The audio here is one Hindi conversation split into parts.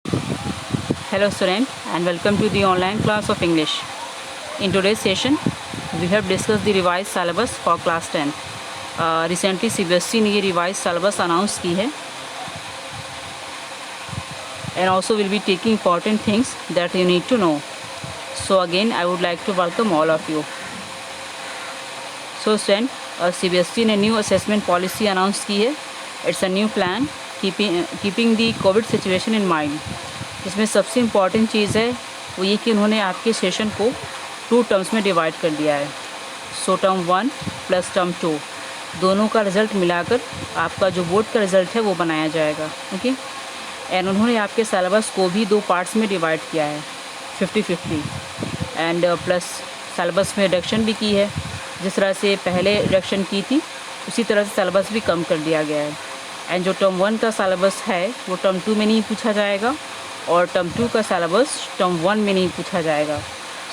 Hello student and welcome to the online class of English. In today's session, we have discussed the revised syllabus for class 10. Recently CBSE ने ये revised syllabus announce की है and also will be taking important things that you need to know. So again I would like to welcome all of you. So student, CBSE ने new assessment policy announce की है. It's a new plan keeping the COVID situation in mind. इसमें सबसे इम्पॉर्टेंट चीज़ है वो ये कि उन्होंने आपके सेशन को 2 टर्म्स में डिवाइड कर दिया है. सो टर्म 1 प्लस टर्म 2 दोनों का रिज़ल्ट मिलाकर आपका जो बोर्ड का रिज़ल्ट है वो बनाया जाएगा. ओके. एंड उन्होंने आपके सिलेबस को भी 2 पार्ट्स में डिवाइड किया है 50-50 एंड प्लस सिलेबस में रिडक्शन भी की है. जिस तरह से पहले रिडक्शन की थी उसी तरह से सिलेबस भी कम कर दिया गया है. एंड जो टर्म 1 का सिलेबस है वो टर्म 2 में नहीं पूछा जाएगा और टर्म 2 का सिलेबस टर्म 1 में नहीं पूछा जाएगा.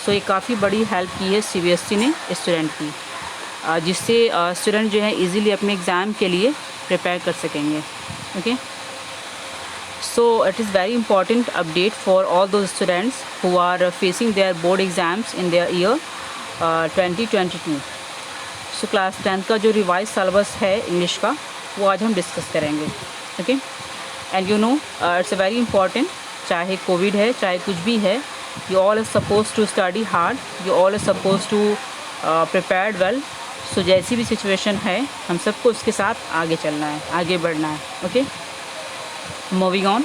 सो ये काफ़ी बड़ी हेल्प की है CBSE ने स्टूडेंट की, जिससे स्टूडेंट जो है इजीली अपने एग्ज़ाम के लिए प्रिपेयर कर सकेंगे. Okay. So it is very important update for all those students who are facing their board exams in their year 2022. So class 10 का जो रिवाइज सिलेबस है इंग्लिश का वो आज हम डिस्कस करेंगे. Okay. And you know it's very important, चाहे कोविड है चाहे कुछ भी है, you all is suppose to study hard, you all is suppose to prepared well. So जैसी भी सिचुएशन है हम सबको उसके साथ आगे चलना है, आगे बढ़ना है. Okay. Moving on.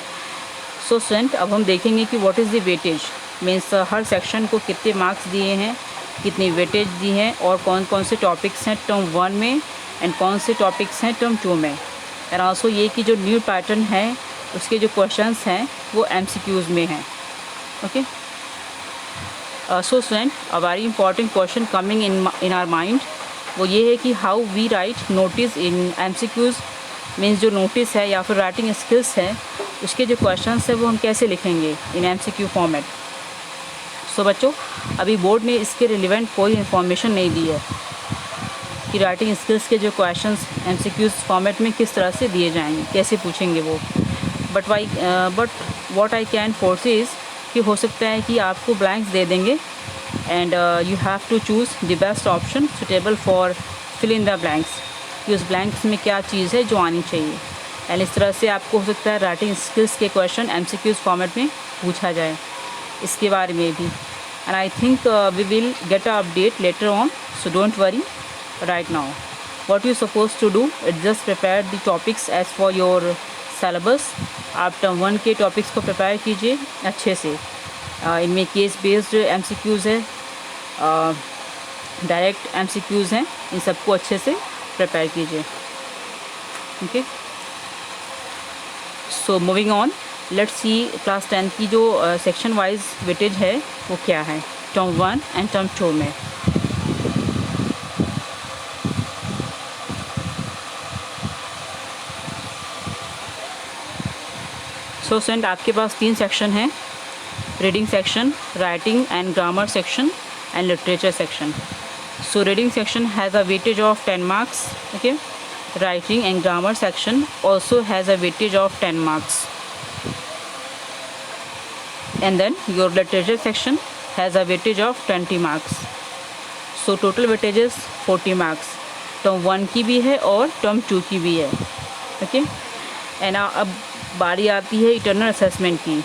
So student, अब हम देखेंगे कि what is the weightage, means her section को कितने मार्क्स दिए हैं, कितनी वेटेज दी हैं और कौन कौन से टॉपिक्स हैं टर्म 1 में एंड कौन से टॉपिक्स हैं टर्म 2 में. एंड ऑल्सो ये कि जो न्यू पैटर्न है उसके जो क्वेश्चंस हैं वो MCQs में हैं. Okay. So student, a very important question coming in our mind वो ये है कि how we write notice in MCQs. Means जो नोटिस है या फिर राइटिंग स्किल्स है उसके जो क्वेश्चंस है वो हम कैसे लिखेंगे इन MCQ फॉर्मेट. सो बच्चों, अभी बोर्ड ने इसके रिलेवेंट कोई इन्फॉर्मेशन नहीं दी है कि राइटिंग स्किल्स के जो क्वेश्चंस MCQs फॉर्मेट में किस तरह से दिए जाएंगे, कैसे पूछेंगे वो. But what I can forces कि हो सकता है कि आपको ब्लैंक्स दे देंगे and you have to choose the best option suitable for fill in the blanks, कि उस ब्लैंक्स में क्या चीज़ है जो आनी चाहिए. एंड इस तरह से आपको हो सकता है राइटिंग स्किल्स के क्वेश्चन MCQs फॉर्मेट में पूछा जाए, इसके बारे में भी. And I think we will get a update later on, so don't worry right now. What you supposed to do is just prepare the topics as for your syllabus. आप टर्म 1 के टॉपिक्स को प्रिपेयर कीजिए अच्छे से. इनमें केस बेस्ड MCQs है, डायरेक्ट MCQs हैं, इन सबको अच्छे से प्रिपेयर कीजिए. Okay. So moving on, let's see class 10 की जो सेक्शन वाइज वेटेज है वो क्या है टर्म 1 एंड टर्म 2 में. सो स्टूडेंट, आपके पास 3 सेक्शन हैं, reading section, writing and grammar section and literature section. So reading section has a weightage of 10 marks. Okay. Writing and grammar section also has a weightage of 10 marks. And then your literature section has a weightage of 20 marks. So total weightage is 40 marks. Term 1 की भी है और टर्म 2 की भी है. ओके. एंड अब बारी आती है इंटरनल असेसमेंट की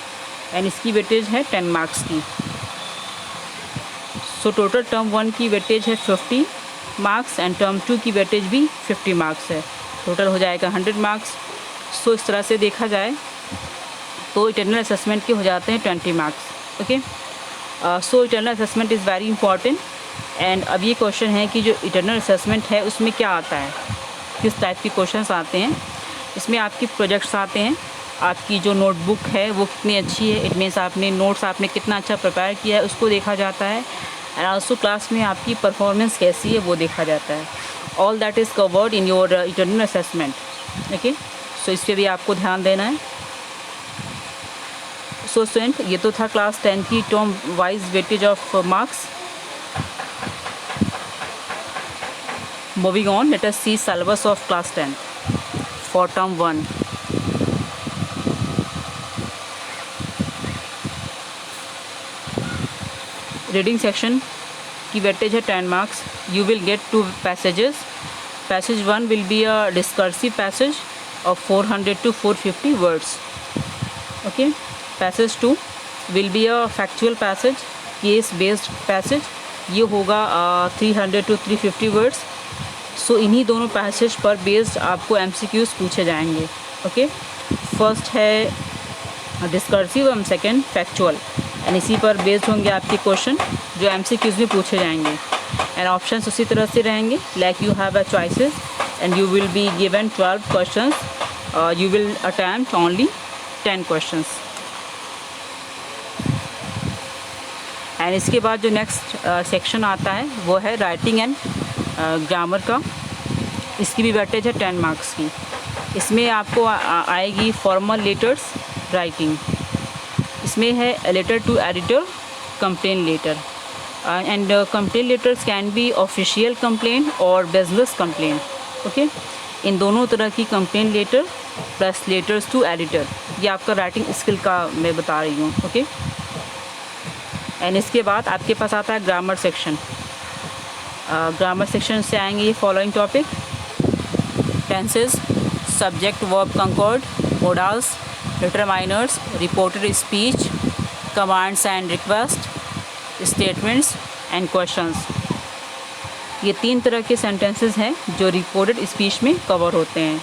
एंड इसकी वेटेज है 10 मार्क्स की. सो टोटल टर्म 1 की वेटेज है 50 मार्क्स एंड टर्म 2 की वेटेज भी 50 मार्क्स है. टोटल हो जाएगा 100 मार्क्स. सो इस तरह से देखा जाए तो इंटरनल असेसमेंट के हो जाते हैं 20 marks. Okay. So internal assessment is very important. And अब ये क्वेश्चन है कि जो इंटरनल असेसमेंट है उसमें क्या आता है, किस टाइप के क्वेश्चंस आते हैं. इसमें आपकी प्रोजेक्ट्स आते हैं, आपकी जो नोटबुक है वो कितनी अच्छी है, इट मीन्स आपने नोट्स आपने कितना अच्छा प्रिपेयर किया है उसको देखा जाता है. एंड आल्सो क्लास में आपकी परफॉर्मेंस कैसी है वो देखा जाता है. All that is covered in your internal assessment. Okay. So इस पर भी आपको ध्यान देना है. सो स्टूडेंट, ये तो था क्लास 10 की term wise weightage of marks. Moving on, let us see syllabus of class 10 for term 1. Reading section की वेटेज है 10 marks. You will get 2 passages. Passage 1 will be a discursive passage of 400 to 450 words. Okay. Passage 2 will be a factual passage, case based passage. ये होगा 300 to 350 words. सो इन्हीं दोनों पैसेज पर बेस्ड आपको MCQs पूछे जाएंगे. ओके. फर्स्ट है डिस्कर्सिव और सेकेंड फैक्चुअल, एंड इसी पर बेस्ड होंगे आपके क्वेश्चन जो MCQs में पूछे जाएंगे. एंड ऑप्शंस उसी तरह से रहेंगे, like you have a choices and you will be given 12 questions. You will attempt only 10 questions. And इसके बाद जो नेक्स्ट सेक्शन आता है वो है राइटिंग एंड ग्रामर का. इसकी भी वेटेज है 10 मार्क्स की. इसमें आपको आएगी फॉर्मल लेटर्स राइटिंग. इसमें है letter to editor, complain letter. And complain letters can be official complain और बिजनेस कंप्लेन. ओके. इन दोनों तरह की complain letter plus letters to editor, ये आपका राइटिंग स्किल का मैं बता रही हूँ. ओके. एंड इसके बाद आपके पास आता है ग्रामर सेक्शन. ग्रामर सेक्शन से आएंगे ये following topic: tenses, subject verb concord, modals, determiners, reported speech, commands and request, statements and questions. ये 3 तरह के सेंटेंसेस हैं जो रिपोर्टेड स्पीच में कवर होते हैं.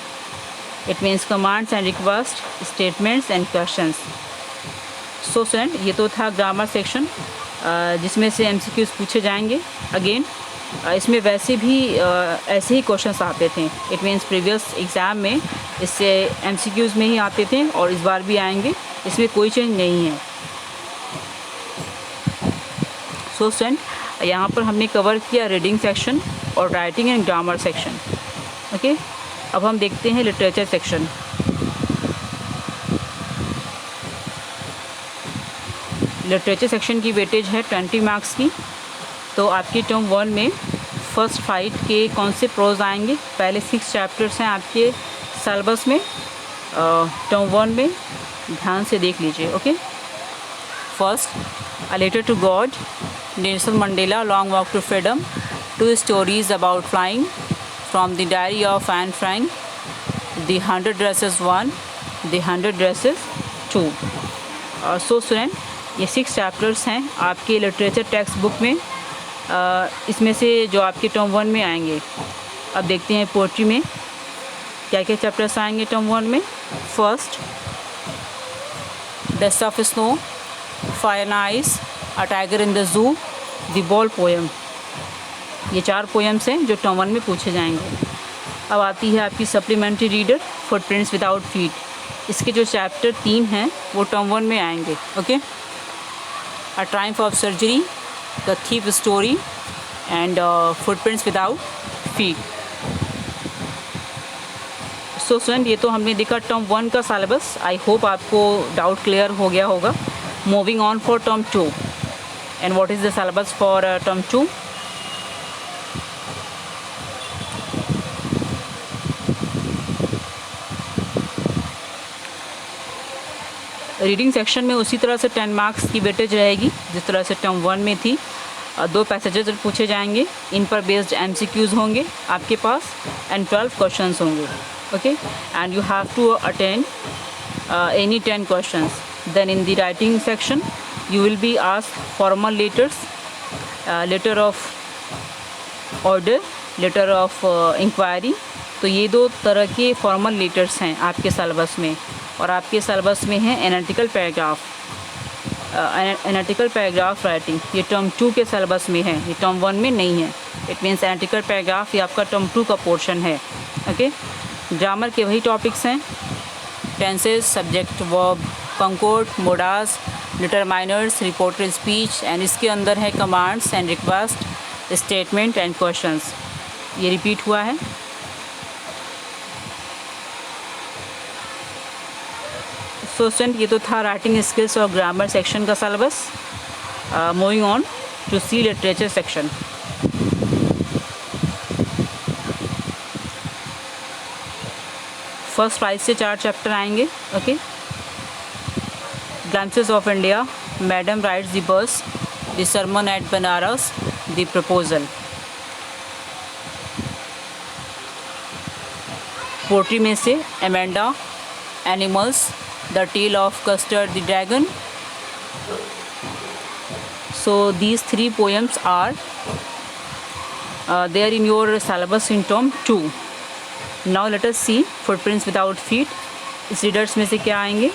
It means commands and request, statements and questions. So student, ये तो था ग्रामर सेक्शन जिसमें से MCQs पूछे जाएंगे. अगेन इसमें वैसे भी ऐसे ही क्वेश्चंस आते थे. इट मीन्स प्रीवियस एग्ज़ाम में इससे MCQs में ही आते थे और इस बार भी आएंगे. इसमें कोई चेंज नहीं है. सो स्टूडेंट, यहाँ पर हमने कवर किया रीडिंग सेक्शन और writing and grammar section. Okay. अब हम देखते हैं लिटरेचर सेक्शन. लिटरेचर सेक्शन की वेटेज है 20 मार्क्स की. तो आपकी टर्म 1 में फर्स्ट 5 के कौन से प्रोज आएंगे? पहले 6 चैप्टर्स हैं आपके सिलेबस में. टर्म 1 में ध्यान से देख लीजिए. Okay. First, a letter to God, Nelson Mandela, Long Walk to Freedom, 2 stories about flying, from the diary of Anne Frank, The 100 Dresses 1, The 100 Dresses 2. So student, ये 6 चैप्टर्स हैं आपके लिटरेचर टेक्स्ट बुक में. इसमें से जो आपके टर्म 1 में आएंगे. अब देखते हैं पोएट्री में क्या क्या चैप्टर्स आएंगे टर्म 1 में. First, Dust of Snow, Fire and Ice, A Tiger in the Zoo, The Ball Poem. ये 4 पोएम्स हैं जो टर्म 1 में पूछे जाएंगे. अब आती है आपकी supplementary reader, footprints without feet. इसके जो चैप्टर 3 हैं वो टर्म 1 में आएंगे. Okay. A Triumph of surgery, the thief story and footprints without feet. So student, ये तो हमने देखा टर्म 1 का सिलेबस. आई होप आपको डाउट क्लियर हो गया होगा. Moving on for term 2. And what is the syllabus for term 2? Reading section में उसी तरह से 10 मार्क्स की वेटेज रहेगी जिस तरह से टर्म 1 में थी. 2 पैसेजेस पूछे जाएंगे, इन पर बेस्ड MCQs होंगे आपके पास एंड 12 क्वेश्चंस होंगे. Okay. And you have to attend any 10 questions. Then in the writing section you will be asked formal letters, letter of order, letter of inquiry. तो ये 2 तरह के फॉर्मल लेटर्स हैं आपके सिलेबस में. और आपके सिलेबस में है analytical paragraph, analytical paragraph writing. ये टर्म 2 के सिलेबस में है, ये टर्म 1 में नहीं है. इट मीन्स एनालिटिकल पैराग्राफ ये आपका टर्म 2 का पोर्शन है. ओके. ग्रामर के वही टॉपिक्स हैं: tenses, subject verb concord, modals, determiners, reported speech. And इसके अंदर है commands and request, statement and questions. ये रिपीट हुआ है. सो स्टूडेंट, ये तो था राइटिंग स्किल्स और ग्रामर सेक्शन का syllabus. Moving on to see literature section. First 5 से 4 चैप्टर आएंगे. Okay. Glimpses of India, Madam Rides the Bus, the sermon at Benares, the proposal. Poetry में से Amanda, animals, the tell of custard the dragon. So these 3 poems are there in your syllabus in term 2. Now let us see footprints without feet. इस रीडर्स में से क्या आएंगे?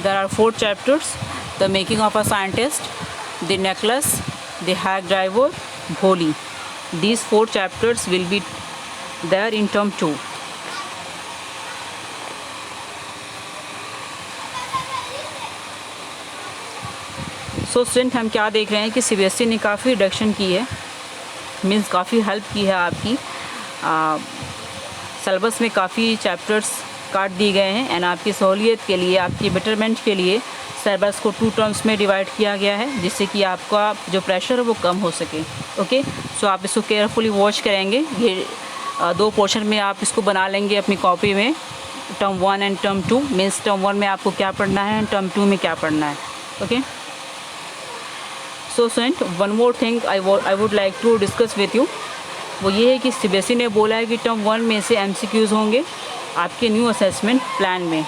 There are 4 chapters: The Making of a Scientist, The Necklace, The Hack Driver, Bholi. These 4 chapters will be there in term 2. So student, हम क्या देख रहे हैं कि सीबीएसई ने काफ़ी रिडक्शन की है, मीन्स काफ़ी हेल्प की है आपकी। सिलेबस में काफ़ी चैप्टर्स काट दिए गए हैं एंड आपकी सहूलियत के लिए, आपकी बेटरमेंट के लिए सिलेबस को 2 टर्म्स में डिवाइड किया गया है, जिससे कि आपका जो प्रेशर है वो कम हो सके। ओके, सो आप इसको केयरफुली वॉच करेंगे। ये 2 पोर्शन में आप इसको बना लेंगे अपनी कॉपी में, term 1 and term 2। Means term 1 में आपको क्या पढ़ना है एंड टर्म 2 में क्या पढ़ना है। Okay, so student, one more thing I would like to discuss with you, वो ये है कि सीबीएसई ने बोला है कि टर्म 1 में से एमसीक्यूज़ होंगे आपके न्यू असेसमेंट प्लान में।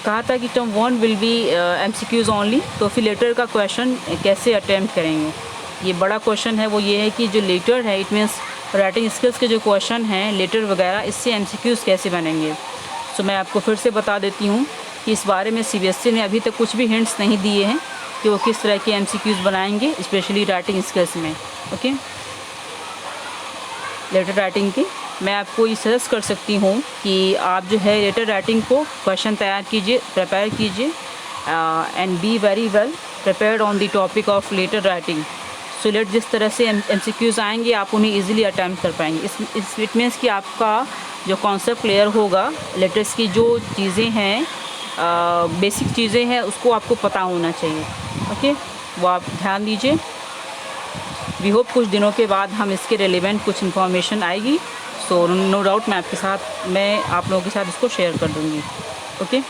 कहा था कि term 1 will B MCQs only, तो फिर लेटर का क्वेश्चन कैसे अटैम्प्ट करेंगे? ये बड़ा क्वेश्चन है। वो ये है कि जो लेटर है, इट मीन्स राइटिंग स्किल्स के जो क्वेश्चन हैं लेटर वगैरह, इससे एमसीक्यूज़ कैसे बनेंगे। सो मैं आपको फिर से बता देती हूँ कि इस बारे में सीबीएसई ने अभी तक कुछ भी हिंट्स नहीं दिए हैं कि वो किस तरह के एमसीक्यूज़ बनाएंगे, स्पेशली राइटिंग स्किल्स में। ओके, लेटर राइटिंग की मैं आपको ये सजेस्ट कर सकती हूँ कि आप जो है लेटर राइटिंग को क्वेश्चन तैयार कीजिए, प्रिपेयर कीजिए and be very well prepared on the topic of letter writing. So let जिस तरह से एमसीक्यूज़ आएंगे आप उन्हें ईजिली अटैम्प्ट कर पाएंगे। इट मीन्स कि आपका जो कॉन्सेप्ट क्लियर होगा, लेटर्स की जो चीज़ें हैं, बेसिक चीज़ें हैं, उसको आपको पता होना चाहिए। ओके, वो आप ध्यान दीजिए। वी होप कुछ दिनों के बाद हम इसके रेलिवेंट कुछ इन्फॉर्मेशन आएगी। सो नो डाउट मैं आप लोगों के साथ इसको शेयर कर दूँगी। Okay,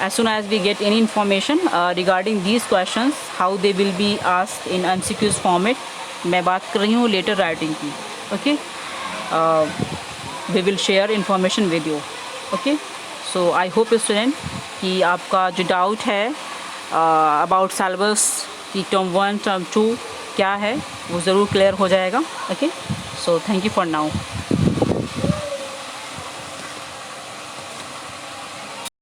as soon as we get any information regarding these questions, how they will be asked in MCQs format, मैं बात कर रही हूँ लेटर राइटिंग की। Okay, we will share information with you. Okay, so I hope student कि आपका जो डाउट है अबाउट सिलेबस की टर्म 1 टर्म 2 क्या है वो ज़रूर क्लियर हो जाएगा। Okay, so thank you for now.